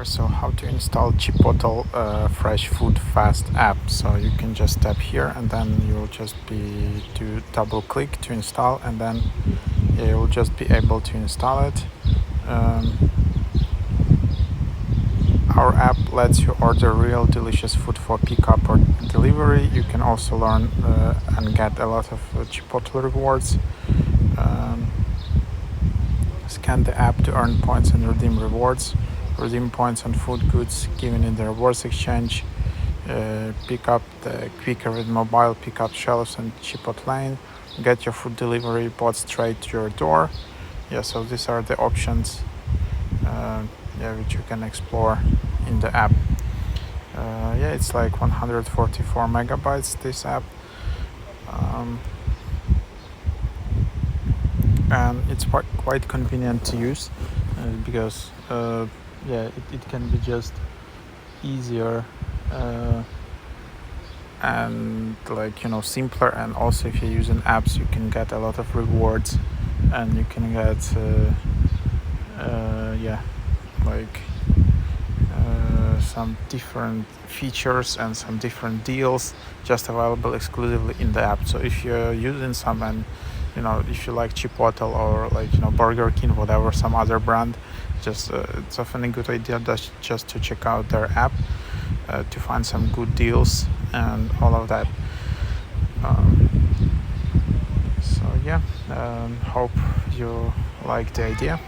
So how to install Chipotle fresh food fast app. So you can just tap here and then you'll just be to double click to install, and then you'll just be able to install it. Our app lets you order real delicious food for pickup or delivery. You can also learn and get a lot of Chipotle rewards. Scan the app to earn points and redeem rewards. Redeem points on food goods given in the rewards exchange. Pick up the quicker with mobile pickup shelves and Chipotle. Get your food delivery bought straight to your door. So these are the options which you can explore in the app. It's like 144 megabytes, this app. And it's quite convenient to use because it can be just easier and simpler, and also if you're using apps you can get a lot of rewards and you can get some different features and some different deals just available exclusively in the app. So if you're using some, and if you like Chipotle or Burger King, whatever, some other brand, just it's often a good idea just to check out their app to find some good deals and all of that. Hope you like the idea.